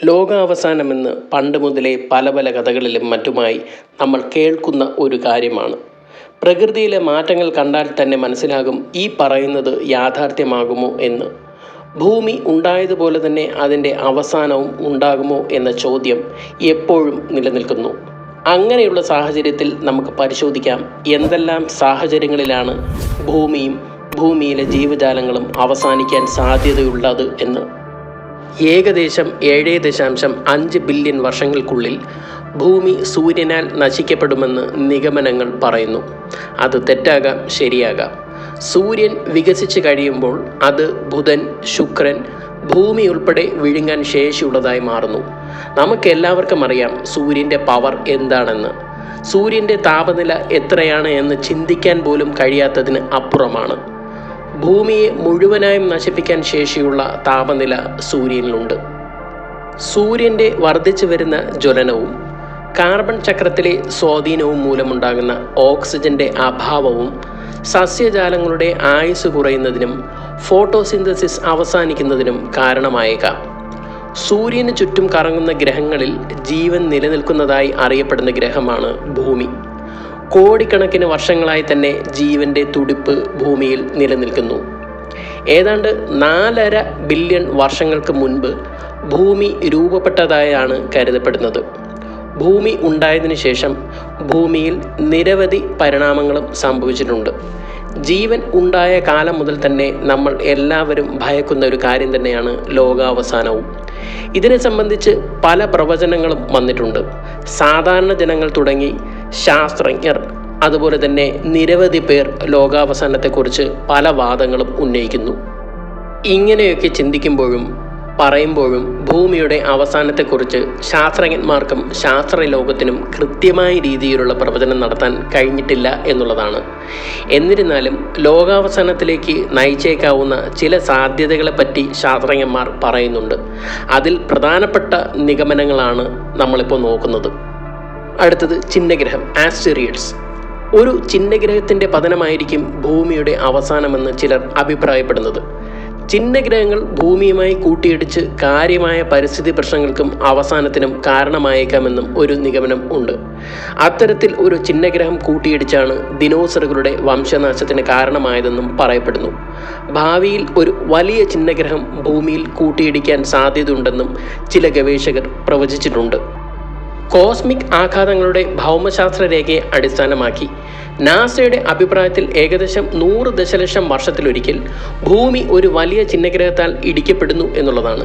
ലോകാവസാനമെന്ന് പണ്ട് മുതലേ പല പല കഥകളിലും മറ്റുമായി നമ്മൾ കേൾക്കുന്ന ഒരു കാര്യമാണ്. പ്രകൃതിയിലെ മാറ്റങ്ങൾ കണ്ടാൽ തന്നെ മനസ്സിലാകും ഈ പറയുന്നത് യാഥാർത്ഥ്യമാകുമോ എന്ന്. ഭൂമി ഉണ്ടായതുപോലെ തന്നെ അതിൻ്റെ അവസാനവും ഉണ്ടാകുമോ എന്ന ചോദ്യം എപ്പോഴും നിലനിൽക്കുന്നു. അങ്ങനെയുള്ള സാഹചര്യത്തിൽ നമുക്ക് പരിശോധിക്കാം എന്തെല്ലാം സാഹചര്യങ്ങളിലാണ് ഭൂമിയും ഭൂമിയിലെ ജീവജാലങ്ങളും അവസാനിക്കാൻ സാധ്യതയുള്ളത് എന്ന്. ഏകദേശം 7.5 ബില്യൺ വർഷങ്ങൾക്കുള്ളിൽ ഭൂമി സൂര്യനാൽ നശിക്കപ്പെടുമെന്ന് നിഗമനങ്ങൾ പറയുന്നു. അത് തെറ്റാകാം, ശരിയാകാം. സൂര്യൻ വികസിച്ച് കഴിയുമ്പോൾ അത് ബുധൻ, ശുക്രൻ, ഭൂമി ഉൾപ്പെടെ വിഴുങ്ങാൻ ശേഷിയുള്ളതായി മാറുന്നു. നമുക്കെല്ലാവർക്കും അറിയാം സൂര്യൻ്റെ പവർ എന്താണെന്ന്. സൂര്യൻ്റെ താപനില എത്രയാണ് എന്ന് ചിന്തിക്കാൻ പോലും കഴിയാത്തതിന് അപ്പുറമാണ്. ഭൂമിയെ മുഴുവനായും നശിപ്പിക്കാൻ ശേഷിയുള്ള താപനില സൂര്യനിലുണ്ട്. സൂര്യൻ്റെ വർദ്ധിച്ചു വരുന്ന ജ്വലനവും കാർബൺ ചക്രത്തിലെ സ്വാധീനവും മൂലമുണ്ടാകുന്ന ഓക്സിജൻ്റെ അഭാവവും സസ്യജാലങ്ങളുടെ ആയുസ് കുറയുന്നതിനും ഫോട്ടോസിന്തസിസ് അവസാനിക്കുന്നതിനും കാരണമായേക്കാം. സൂര്യന് ചുറ്റും കറങ്ങുന്ന ഗ്രഹങ്ങളിൽ ജീവൻ നിലനിൽക്കുന്നതായി അറിയപ്പെടുന്ന ഗ്രഹമാണ് ഭൂമി. കോടിക്കണക്കിന് വർഷങ്ങളായി തന്നെ ജീവൻ്റെ തുടിപ്പ് ഭൂമിയിൽ നിലനിൽക്കുന്നു. ഏതാണ്ട് 4.5 ബില്യൺ വർഷങ്ങൾക്ക് മുൻപ് ഭൂമി രൂപപ്പെട്ടതായാണ് കരുതപ്പെടുന്നത്. ഭൂമി ഉണ്ടായതിനു ശേഷം ഭൂമിയിൽ നിരവധി പരിണാമങ്ങളും സംഭവിച്ചിട്ടുണ്ട്. ജീവൻ ഉണ്ടായ കാലം മുതൽ തന്നെ നമ്മൾ എല്ലാവരും ഭയക്കുന്ന ഒരു കാര്യം തന്നെയാണ് ലോകാവസാനവും. ഇതിനെ സംബന്ധിച്ച് പല പ്രവചനങ്ങളും വന്നിട്ടുണ്ട്. സാധാരണ ജനങ്ങൾ തുടങ്ങി ശാസ്ത്രജ്ഞർ, അതുപോലെ തന്നെ നിരവധി പേർ ലോകാവസാനത്തെക്കുറിച്ച് പല വാദങ്ങളും ഉന്നയിക്കുന്നു. ഇങ്ങനെയൊക്കെ ചിന്തിക്കുമ്പോഴും പറയുമ്പോഴും ഭൂമിയുടെ അവസാനത്തെക്കുറിച്ച് ശാസ്ത്രജ്ഞന്മാർക്കും ശാസ്ത്രലോകത്തിനും കൃത്യമായ രീതിയിലുള്ള പ്രവചനം നടത്താൻ കഴിഞ്ഞിട്ടില്ല എന്നുള്ളതാണ്. എന്നിരുന്നാലും ലോകാവസാനത്തിലേക്ക് നയിച്ചേക്കാവുന്ന ചില സാധ്യതകളെപ്പറ്റി ശാസ്ത്രജ്ഞന്മാർ പറയുന്നുണ്ട്. അതിൽ പ്രധാനപ്പെട്ട നിഗമനങ്ങളാണ് നമ്മളിപ്പോൾ നോക്കുന്നത്. അടുത്തത് ചിഹ്നഗ്രഹം, ആസ്റ്ററോയിഡ്സ്. ഒരു ചിഹ്നഗ്രഹത്തിൻ്റെ പതനമായിരിക്കും ഭൂമിയുടെ അവസാനമെന്ന് ചിലർ അഭിപ്രായപ്പെടുന്നത്. ചിഹ്നഗ്രഹങ്ങൾ ഭൂമിയുമായി കൂട്ടിയിടിച്ച് കാര്യമായ പരിസ്ഥിതി പ്രശ്നങ്ങൾക്കും അവസാനത്തിനും കാരണമായേക്കാമെന്നും ഒരു നിഗമനം ഉണ്ട്. അത്തരത്തിൽ ഒരു ചിഹ്നഗ്രഹം കൂട്ടിയിടിച്ചാണ് ദിനോസറുകളുടെ വംശനാശത്തിന് കാരണമായതെന്നും പറയപ്പെടുന്നു. ഭാവിയിൽ ഒരു വലിയ ചിഹ്നഗ്രഹം ഭൂമിയിൽ കൂട്ടിയിടിക്കാൻ സാധ്യതയുണ്ടെന്നും ചില ഗവേഷകർ പ്രവചിച്ചിട്ടുണ്ട്. കോസ്മിക് ആഘാതങ്ങളുടെ ഭൗമശാസ്ത്ര രേഖയെ അടിസ്ഥാനമാക്കി നാസയുടെ അഭിപ്രായത്തിൽ ഏകദേശം 100 ദശലക്ഷം വർഷത്തിലൊരിക്കൽ ഭൂമി ഒരു വലിയ ചിഹ്നഗ്രഹത്താൽ ഇടിക്കപ്പെടുന്നു എന്നുള്ളതാണ്.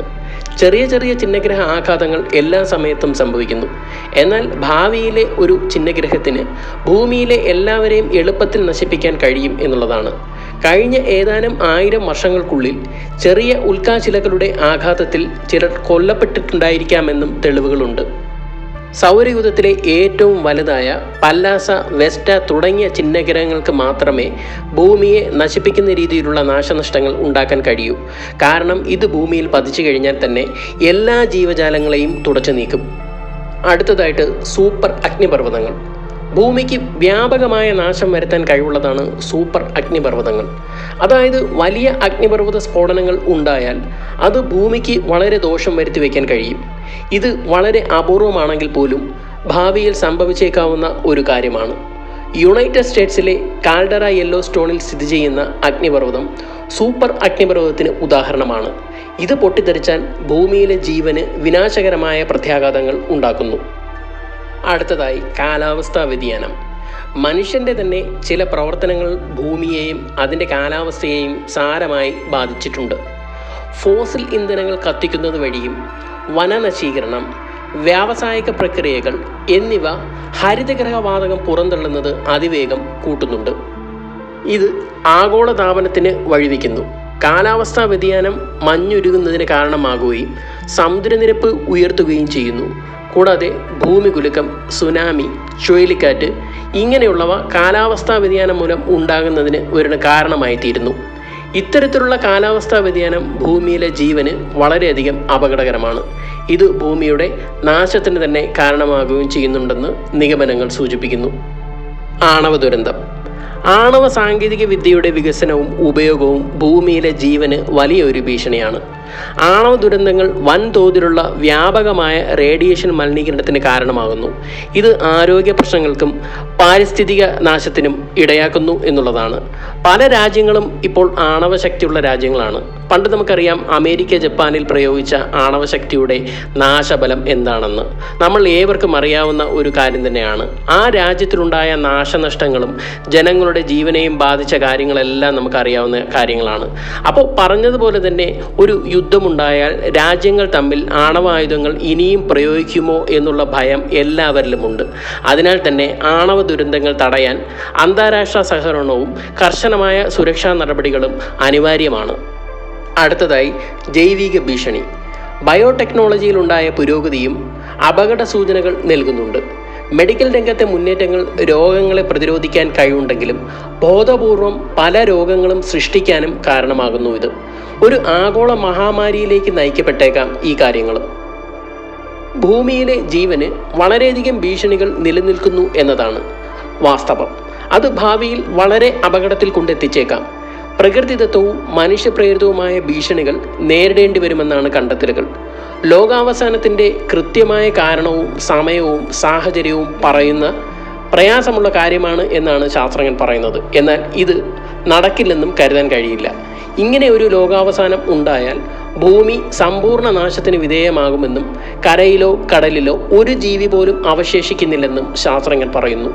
ചെറിയ ചെറിയ ചിഹ്നഗ്രഹ ആഘാതങ്ങൾ എല്ലാ സമയത്തും സംഭവിക്കുന്നു. എന്നാൽ ഭാവിയിലെ ഒരു ചിഹ്നഗ്രഹത്തിന് ഭൂമിയിലെ എല്ലാവരെയും എളുപ്പത്തിൽ നശിപ്പിക്കാൻ കഴിയും എന്നുള്ളതാണ്. കഴിഞ്ഞ ഏതാനും 1000 വർഷങ്ങൾക്കുള്ളിൽ ചെറിയ ഉൽക്കാശിലകളുടെ ആഘാതത്തിൽ ചിലർ കൊല്ലപ്പെട്ടിട്ടുണ്ടായിരിക്കാമെന്നും തെളിവുകളുണ്ട്. സൗരയൂഥത്തിലെ ഏറ്റവും വലുതായ പല്ലാസ, വെസ്റ്റ തുടങ്ങിയ ചിഹ്നഗ്രഹങ്ങൾക്ക് മാത്രമേ ഭൂമിയെ നശിപ്പിക്കുന്ന രീതിയിലുള്ള നാശനഷ്ടങ്ങൾ ഉണ്ടാക്കാൻ കഴിയൂ. കാരണം ഇത് ഭൂമിയിൽ പതിച്ചു കഴിഞ്ഞാൽ തന്നെ എല്ലാ ജീവജാലങ്ങളെയും തുടച്ചു നീക്കും. അടുത്തതായിട്ട് സൂപ്പർ അഗ്നിപർവ്വതങ്ങൾ. ഭൂമിക്ക് വ്യാപകമായ നാശം വരുത്താൻ കഴിവുള്ളതാണ് സൂപ്പർ അഗ്നിപർവ്വതങ്ങൾ. അതായത് വലിയ അഗ്നിപർവ്വത സ്ഫോടനങ്ങൾ ഉണ്ടായാൽ അത് ഭൂമിക്ക് വളരെ ദോഷം വരുത്തി വയ്ക്കാൻ കഴിയും. ഇത് വളരെ അപൂർവമാണെങ്കിൽ പോലും ഭാവിയിൽ സംഭവിച്ചേക്കാവുന്ന ഒരു കാര്യമാണ്. യുണൈറ്റഡ് സ്റ്റേറ്റ്സിലെ കാൽഡറ യെല്ലോസ്റ്റോണിൽ സ്ഥിതി ചെയ്യുന്ന അഗ്നിപർവ്വതം സൂപ്പർ അഗ്നിപർവ്വതത്തിന് ഉദാഹരണമാണ്. ഇത് പൊട്ടിത്തെറിച്ചാൽ ഭൂമിയിലെ ജീവന് വിനാശകരമായ പ്രത്യാഘാതങ്ങൾ ഉണ്ടാക്കുന്നു. അടുത്തതായി കാലാവസ്ഥാ വ്യതിയാനം. മനുഷ്യൻ്റെ തന്നെ ചില പ്രവർത്തനങ്ങൾ ഭൂമിയെയും അതിൻ്റെ കാലാവസ്ഥയെയും സാരമായി ബാധിച്ചിട്ടുണ്ട്. ഫോസിൽ ഇന്ധനങ്ങൾ കത്തിക്കുന്നത് വഴിയും വനനശീകരണം, വ്യാവസായിക പ്രക്രിയകൾ എന്നിവ ഹരിതഗ്രഹവാതകം പുറന്തള്ളുന്നത് അതിവേഗം കൂട്ടുന്നുണ്ട്. ഇത് ആഗോളതാപനത്തിന് വഴിവെക്കുന്നു. കാലാവസ്ഥാ വ്യതിയാനം മഞ്ഞുരുകുന്നതിന് കാരണമാകുകയും സമുദ്രനിരപ്പ് ഉയർത്തുകയും ചെയ്യുന്നു. കൂടാതെ ഭൂമികുലുക്കം, സുനാമി, ചുഴലിക്കാറ്റ് ഇങ്ങനെയുള്ളവ കാലാവസ്ഥാ വ്യതിയാനം മൂലം ഉണ്ടാകുന്നതിന് ഒരു കാരണമായി തീരുന്നു. ഇത്തരത്തിലുള്ള കാലാവസ്ഥാ വ്യതിയാനം ഭൂമിയിലെ ജീവന് വളരെയധികം അപകടകരമാണ്. ഇത് ഭൂമിയുടെ നാശത്തിന് തന്നെ കാരണമാകുകയും ചെയ്യുന്നുണ്ടെന്ന് നിഗമനങ്ങൾ സൂചിപ്പിക്കുന്നു. ആണവ ദുരന്തം. ആണവ സാങ്കേതിക വിദ്യയുടെ വികസനവും ഉപയോഗവും ഭൂമിയിലെ ജീവന് വലിയൊരു ഭീഷണിയാണ്. ആണവ ദുരന്തങ്ങൾ വൻതോതിലുള്ള വ്യാപകമായ റേഡിയേഷൻ മലിനീകരണത്തിന് കാരണമാകുന്നു. ഇത് ആരോഗ്യ പ്രശ്നങ്ങൾക്കും പാരിസ്ഥിതിക നാശത്തിനും ഇടയാക്കുന്നു എന്നുള്ളതാണ്. പല രാജ്യങ്ങളും ഇപ്പോൾ ആണവശക്തിയുള്ള രാജ്യങ്ങളാണ്. പണ്ട് നമുക്കറിയാം അമേരിക്ക ജപ്പാനിൽ പ്രയോഗിച്ച ആണവശക്തിയുടെ നാശഫലം എന്താണെന്ന്. നമ്മൾ ഏവർക്കും അറിയാവുന്ന ഒരു കാര്യം തന്നെയാണ്. ആ രാജ്യത്തിലുണ്ടായ നാശനഷ്ടങ്ങളും ജനങ്ങളുടെ ജീവനെയും ബാധിച്ച കാര്യങ്ങളെല്ലാം നമുക്കറിയാവുന്ന കാര്യങ്ങളാണ്. അപ്പോൾ പറഞ്ഞതുപോലെ തന്നെ ഒരു യുദ്ധമുണ്ടായാൽ രാജ്യങ്ങൾ തമ്മിൽ ആണവായുധങ്ങൾ ഇനിയും പ്രയോഗിക്കുമോ എന്നുള്ള ഭയം എല്ലാവരിലുമുണ്ട്. അതിനാൽ തന്നെ ആണവ ദുരന്തങ്ങൾ തടയാൻ അന്താരാഷ്ട്ര സഹകരണവും കർശനമായ സുരക്ഷാ നടപടികളും അനിവാര്യമാണ്. അടുത്തതായി ജൈവിക ഭീഷണി. ബയോടെക്നോളജിയിലുണ്ടായ പുരോഗതിയും അപകട സൂചനകൾ നൽകുന്നുണ്ട്. മെഡിക്കൽ രംഗത്തെ മുന്നേറ്റങ്ങൾ രോഗങ്ങളെ പ്രതിരോധിക്കാൻ കഴിവുണ്ടെങ്കിലും ബോധപൂർവം പല രോഗങ്ങളും സൃഷ്ടിക്കാനും കാരണമാകുന്നു. ഇത് ഒരു ആഗോള മഹാമാരിയിലേക്ക് നയിക്കപ്പെട്ടേക്കാം ഈ കാര്യങ്ങൾ. ഭൂമിയിലെ ജീവന് വളരെയധികം ഭീഷണികൾ നിലനിൽക്കുന്നു എന്നതാണ് വാസ്തവം. അത് ഭാവിയിൽ വളരെ അപകടത്തിൽ കൊണ്ടെത്തിച്ചേക്കാം. പ്രകൃതിദത്തവും മനുഷ്യപ്രേരിതവുമായ ഭീഷണികൾ നേരിടേണ്ടി വരുമെന്നാണ് കണ്ടെത്തലുകൾ. ലോകാവസാനത്തിൻ്റെ കൃത്യമായ കാരണവും സമയവും സാഹചര്യവും പറയുന്ന പ്രയാസമുള്ള കാര്യമാണ് എന്നാണ് ശാസ്ത്രജ്ഞൻ പറയുന്നത്. എന്നാൽ ഇത് നടക്കില്ലെന്നും കരുതാൻ കഴിയില്ല. ഇങ്ങനെ ഒരു ലോകാവസാനം ഉണ്ടായാൽ ഭൂമി സമ്പൂർണ്ണ നാശത്തിന് വിധേയമാകുമെന്നും കരയിലോ കടലിലോ ഒരു ജീവി പോലും അവശേഷിക്കുന്നില്ലെന്നും ശാസ്ത്രജ്ഞൻ പറയുന്നു.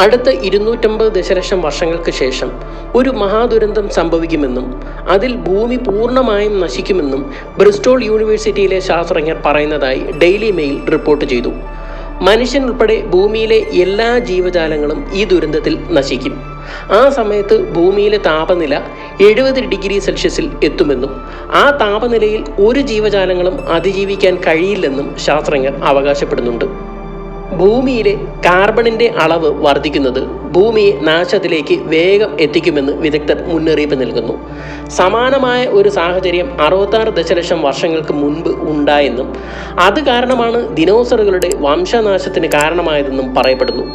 അടുത്ത 250 ദശലക്ഷം വർഷങ്ങൾക്ക് ശേഷം ഒരു മഹാദുരന്തം സംഭവിക്കുമെന്നും അതിൽ ഭൂമി പൂർണ്ണമായും നശിക്കുമെന്നും ബ്രിസ്റ്റോൾ യൂണിവേഴ്സിറ്റിയിലെ ശാസ്ത്രജ്ഞർ പറയുന്നതായി ഡെയിലി മെയിൽ റിപ്പോർട്ട് ചെയ്തു. മനുഷ്യൻ ഉൾപ്പെടെ ഭൂമിയിലെ എല്ലാ ജീവജാലങ്ങളും ഈ ദുരന്തത്തിൽ നശിക്കും. ആ സമയത്ത് ഭൂമിയിലെ താപനില 70 ഡിഗ്രി സെൽഷ്യസിൽ എത്തുമെന്നും ആ താപനിലയിൽ ഒരു ജീവജാലങ്ങളും അതിജീവിക്കാൻ കഴിയില്ലെന്നും ശാസ്ത്രജ്ഞർ അവകാശപ്പെടുന്നുണ്ട്. ഭൂമിയിലെ കാർബണിൻ്റെ അളവ് വർദ്ധിക്കുന്നത് ഭൂമിയെ നാശത്തിലേക്ക് വേഗം എത്തിക്കുമെന്ന് വിദഗ്ധർ മുന്നറിയിപ്പ് നൽകുന്നു. സമാനമായ ഒരു സാഹചര്യം 66 ദശലക്ഷം വർഷങ്ങൾക്ക് മുൻപ് ഉണ്ടായെന്നും അത് കാരണമാണ് ദിനോസറുകളുടെ വംശനാശത്തിന് കാരണമായതെന്നും പറയപ്പെടുന്നു.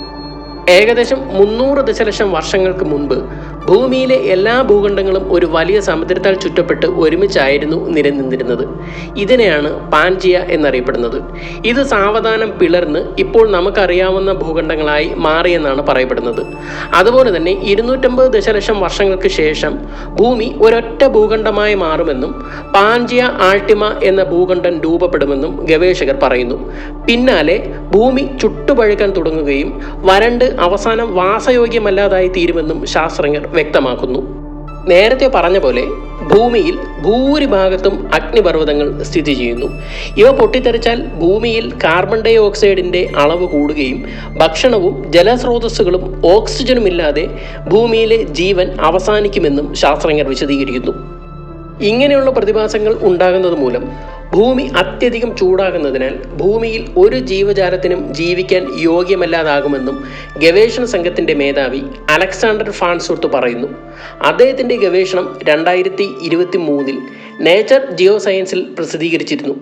ഏകദേശം 300 ദശലക്ഷം വർഷങ്ങൾക്ക് മുൻപ് ഭൂമിയിലെ എല്ലാ ഭൂഖണ്ഡങ്ങളും ഒരു വലിയ സമുദ്രത്താൽ ചുറ്റപ്പെട്ട് ഒരുമിച്ചായിരുന്നു നിലനിന്നിരുന്നത്. ഇതിനെയാണ് പാൻജിയ എന്നറിയപ്പെടുന്നത്. ഇത് സാവധാനം പിളർന്ന് ഇപ്പോൾ നമുക്കറിയാവുന്ന ഭൂഖണ്ഡങ്ങളായി മാറിയെന്നാണ് പറയപ്പെടുന്നത്. അതുപോലെ തന്നെ 250 ദശലക്ഷം വർഷങ്ങൾക്ക് ശേഷം ഭൂമി ഒരൊറ്റ ഭൂഖണ്ഡമായി മാറുമെന്നും പാൻജിയ ആൾട്ടിമ എന്ന ഭൂഖണ്ഡം രൂപപ്പെടുമെന്നും ഗവേഷകർ പറയുന്നു. പിന്നാലെ ഭൂമി ചുട്ടുപഴുക്കാൻ തുടങ്ങുകയും വരണ്ട് അവസാനം വാസയോഗ്യമല്ലാതായി തീരുമെന്നും ശാസ്ത്രജ്ഞർ വ്യക്തമാക്കുന്നു. നേരത്തെ പറഞ്ഞ പോലെ ഭൂമിയിൽ ഭൂരിഭാഗത്തും അഗ്നിപർവ്വതങ്ങൾ സ്ഥിതി ചെയ്യുന്നു. ഇവ പൊട്ടിത്തെറിച്ചാൽ ഭൂമിയിൽ കാർബൺ ഡൈ ഓക്സൈഡിൻ്റെ അളവ് കൂടുകയും ഭക്ഷണവും ജലസ്രോതസ്സുകളും ഓക്സിജനും ഇല്ലാതെ ഭൂമിയിലെ ജീവൻ അവസാനിക്കുമെന്നും ശാസ്ത്രജ്ഞർ വിശദീകരിക്കുന്നു. ഇങ്ങനെയുള്ള പ്രതിഭാസങ്ങൾ ഉണ്ടാകുന്നത് മൂലം ഭൂമി അത്യധികം ചൂടാകുന്നതിനാൽ ഭൂമിയിൽ ഒരു ജീവജാലത്തിനും ജീവിക്കാൻ യോഗ്യമല്ലാതാകുമെന്നും ഗവേഷണ സംഘത്തിൻ്റെ മേധാവി അലക്സാണ്ടർ ഫാൻസൂർത്ത് പറയുന്നു. അദ്ദേഹത്തിൻ്റെ ഗവേഷണം 2023 നേച്ചർ ജിയോ സയൻസിൽ പ്രസിദ്ധീകരിച്ചിരുന്നു.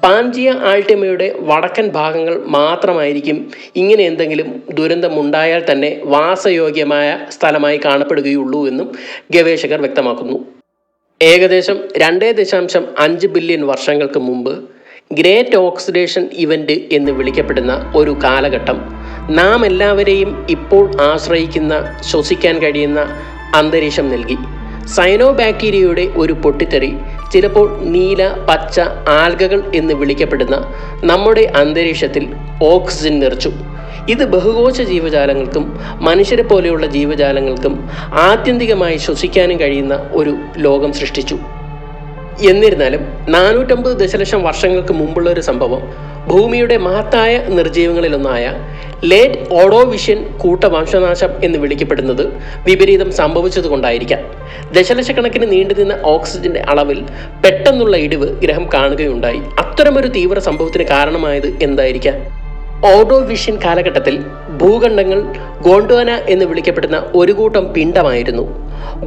പാൻജിയ ആൾട്ടിമയുടെ വടക്കൻ ഭാഗങ്ങൾ മാത്രമായിരിക്കും ഇങ്ങനെ എന്തെങ്കിലും ദുരന്തമുണ്ടായാൽ തന്നെ വാസയോഗ്യമായ സ്ഥലമായി കാണപ്പെടുകയുള്ളൂ എന്നും ഗവേഷകർ വ്യക്തമാക്കുന്നു. ഏകദേശം 2.5 ബില്യൺ വർഷങ്ങൾക്ക് മുമ്പ് ഗ്രേറ്റ് ഓക്സിഡേഷൻ ഇവൻ്റ് എന്ന് വിളിക്കപ്പെടുന്ന ഒരു കാലഘട്ടം നാം എല്ലാവരെയും ഇപ്പോൾ ആശ്രയിക്കുന്ന ശ്വസിക്കാൻ കഴിയുന്ന അന്തരീക്ഷം നൽകി. സൈനോബാക്ടീരിയയുടെ ഒരു പൊട്ടിത്തെറി ചിലപ്പോൾ നീല പച്ച ആൽഗകൾ എന്ന് വിളിക്കപ്പെടുന്ന നമ്മുടെ അന്തരീക്ഷത്തിൽ ഓക്സിജൻ നിറച്ചു. ഇത് ബഹുകോശ ജീവജാലങ്ങൾക്കും മനുഷ്യരെ പോലെയുള്ള ജീവജാലങ്ങൾക്കും ആത്യന്തികമായി ശ്വസിക്കാനും കഴിയുന്ന ഒരു ലോകം സൃഷ്ടിച്ചു. എന്നിരുന്നാലും 450 ദശലക്ഷം വർഷങ്ങൾക്ക് മുമ്പുള്ള ഒരു സംഭവം ഭൂമിയുടെ മഹത്തായ നിർജ്ജീവങ്ങളിലൊന്നായ ലേറ്റ് ഓർഡോവിഷ്യൻ കൂട്ടവംശനാശം എന്ന് വിളിക്കപ്പെടുന്നത് വിപരീതം സംഭവിച്ചതുകൊണ്ടായിരിക്കാം. ദശലക്ഷക്കണക്കിന് നീണ്ടുനിന്ന ഓക്സിജന്റെ അളവിൽ പെട്ടെന്നുള്ള ഇടിവ് ഗ്രഹം കാണുകയുണ്ടായി. അത്തരമൊരു തീവ്ര സംഭവത്തിന് കാരണമായത് എന്തായിരിക്കാം? ഓർഡോവിഷ്യൻ കാലഘട്ടത്തിൽ ഭൂഖണ്ഡങ്ങൾ ഗോണ്ട്വാന എന്ന് വിളിക്കപ്പെടുന്ന ഒരു കൂട്ടം പിണ്ഡമായിരുന്നു.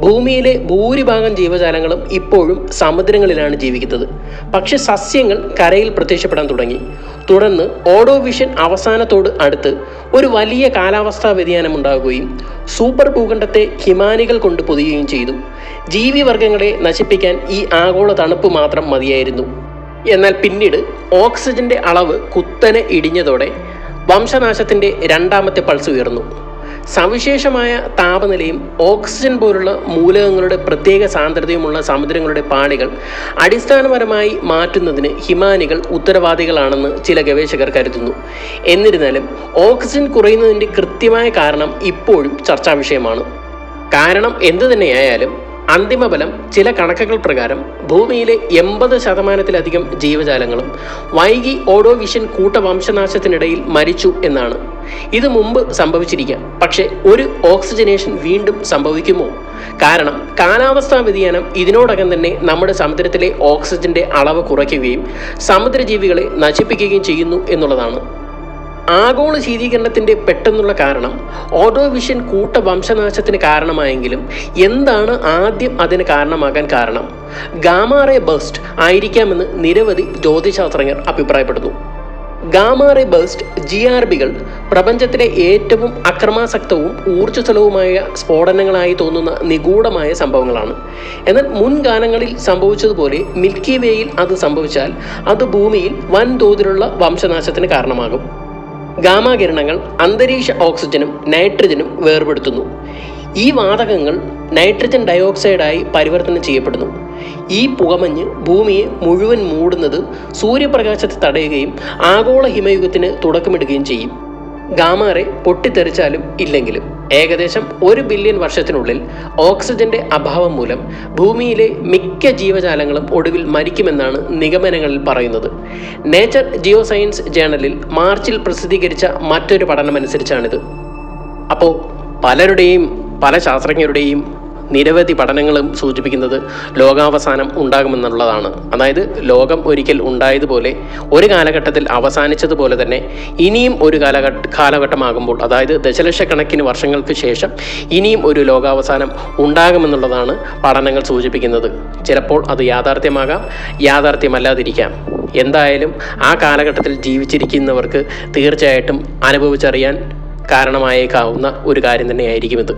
ഭൂമിയിലെ ഭൂരിഭാഗം ജീവജാലങ്ങളും ഇപ്പോഴും സമുദ്രങ്ങളിലാണ് ജീവിക്കുന്നത്. പക്ഷെ സസ്യങ്ങൾ കരയിൽ പ്രത്യക്ഷപ്പെടാൻ തുടങ്ങി. തുടർന്ന് ഓർഡോവിഷ്യൻ അവസാനത്തോട് അടുത്ത് ഒരു വലിയ കാലാവസ്ഥാ വ്യതിയാനം ഉണ്ടാകുകയും സൂപ്പർ ഭൂഖണ്ഡത്തെ ഹിമാനികൾ കൊണ്ട് പൊതിയുകയും ചെയ്തു. ജീവിവർഗങ്ങളെ നശിപ്പിക്കാൻ ഈ ആഗോള തണുപ്പ് മാത്രം മതിയായിരുന്നു. എന്നാൽ പിന്നീട് ഓക്സിജന്റെ അളവ് കുത്തനെ ഇടിഞ്ഞതോടെ വംശനാശത്തിന്റെ രണ്ടാമത്തെ പൾസ് ഉയർന്നു. സവിശേഷമായ താപനിലയും ഓക്സിജൻ പോലുള്ള മൂലകങ്ങളുടെ പ്രത്യേക സാന്ദ്രതയുമുള്ള സമുദ്രങ്ങളുടെ പാളികൾ അടിസ്ഥാനപരമായി മാറ്റുന്നതിന് ഹിമാനികൾ ഉത്തരവാദികളാണെന്ന് ചില ഗവേഷകർ കരുതുന്നു. എന്നിരുന്നാലും ഓക്സിജൻ കുറയുന്നതിൻ്റെ കൃത്യമായ കാരണം ഇപ്പോഴും ചർച്ചാ വിഷയമാണ്. കാരണം എന്തു തന്നെയായാലും അന്തിമഫലം ചില കണക്കുകൾ പ്രകാരം ഭൂമിയിലെ 80% ജീവജാലങ്ങളും വൈകി ഓർഡോവിഷ്യൻ കൂട്ടവംശനാശത്തിനിടയിൽ മരിച്ചു എന്നാണ്. ഇത് മുമ്പ് സംഭവിച്ചിരിക്കാം, പക്ഷേ ഒരു ഓക്സിജനേഷൻ വീണ്ടും സംഭവിക്കുമോ? കാരണം കാലാവസ്ഥാ വ്യതിയാനം ഇതിനോടകം തന്നെ നമ്മുടെ സമുദ്രത്തിലെ ഓക്സിജന്റെ അളവ് കുറയ്ക്കുകയും സമുദ്രജീവികളെ നശിപ്പിക്കുകയും ചെയ്യുന്നു എന്നുള്ളതാണ്. ആഗോള ശീതീകരണത്തിൻ്റെ പെട്ടെന്നുള്ള കാരണം ഓർഡോവിഷ്യൻ കൂട്ടവംശനാശത്തിന് കാരണമായെങ്കിലും എന്താണ് ആദ്യം അതിന് കാരണമാകാൻ കാരണം? ഗാമാറേ ബേസ്റ്റ് ആയിരിക്കാമെന്ന് നിരവധി ജ്യോതിശാസ്ത്രജ്ഞർ അഭിപ്രായപ്പെടുന്നു. ഗാമാറേ ബേസ്റ്റ് GRBകൾ പ്രപഞ്ചത്തിലെ ഏറ്റവും അക്രമാസക്തവും ഊർജ്ജസ്വലവുമായ സ്ഫോടനങ്ങളായി തോന്നുന്ന നിഗൂഢമായ സംഭവങ്ങളാണ്. എന്നാൽ മുൻകാലങ്ങളിൽ സംഭവിച്ചതുപോലെ മിൽക്കി വേയിൽ അത് സംഭവിച്ചാൽ അത് ഭൂമിയിൽ വൻതോതിലുള്ള വംശനാശത്തിന് കാരണമാകും. ഗാമാകിരണങ്ങൾ അന്തരീക്ഷ ഓക്സിജനും നൈട്രജനും വേർപെടുത്തുന്നു. ഈ വാതകങ്ങൾ നൈട്രജൻ ഡയോക്സൈഡായി പരിവർത്തനം ചെയ്യപ്പെടുന്നു. ഈ പുകമഞ്ഞ് ഭൂമിയെ മുഴുവൻ മൂടുന്നത് സൂര്യപ്രകാശത്തെ തടയുകയും ആഗോള ഹിമയുഗത്തിന് തുടക്കമിടുകയും ചെയ്യും. ഗാമാറേ പൊട്ടിത്തെറിച്ചാലും ഇല്ലെങ്കിലും ഏകദേശം 1 ബില്യൺ വർഷത്തിനുള്ളിൽ ഓക്സിജന്റെ അഭാവം മൂലം ഭൂമിയിലെ മിക്ക ജീവജാലങ്ങളും ഒടുവിൽ മരിക്കുമെന്നാണ് നിഗമനങ്ങളിൽ പറയുന്നത്. നേച്ചർ ജിയോസയൻസ് ജേണലിൽ മാർച്ചിൽ പ്രസിദ്ധീകരിച്ച മറ്റൊരു പഠനമനുസരിച്ചാണിത്. അപ്പോൾ പല ശാസ്ത്രജ്ഞരുടെയും നിരവധി പഠനങ്ങളും സൂചിപ്പിക്കുന്നത് ലോകാവസാനം ഉണ്ടാകുമെന്നുള്ളതാണ്. അതായത് ലോകം ഒരിക്കൽ ഉണ്ടായതുപോലെ ഒരു കാലഘട്ടത്തിൽ അവസാനിച്ചതുപോലെ തന്നെ ഇനിയും ഒരു കാലഘട്ടമാകുമ്പോൾ, അതായത് ദശലക്ഷക്കണക്കിന് വർഷങ്ങൾക്ക് ശേഷം ഇനിയും ഒരു ലോകാവസാനം ഉണ്ടാകുമെന്നുള്ളതാണ് പഠനങ്ങൾ സൂചിപ്പിക്കുന്നത്. ചിലപ്പോൾ അത് യാഥാർത്ഥ്യമാകാം, യാഥാർത്ഥ്യമല്ലാതിരിക്കാം. എന്തായാലും ആ കാലഘട്ടത്തിൽ ജീവിച്ചിരിക്കുന്നവർക്ക് തീർച്ചയായിട്ടും അനുഭവിച്ചറിയാൻ കാരണമായേക്കാവുന്ന ഒരു കാര്യം തന്നെയായിരിക്കും ഇത്.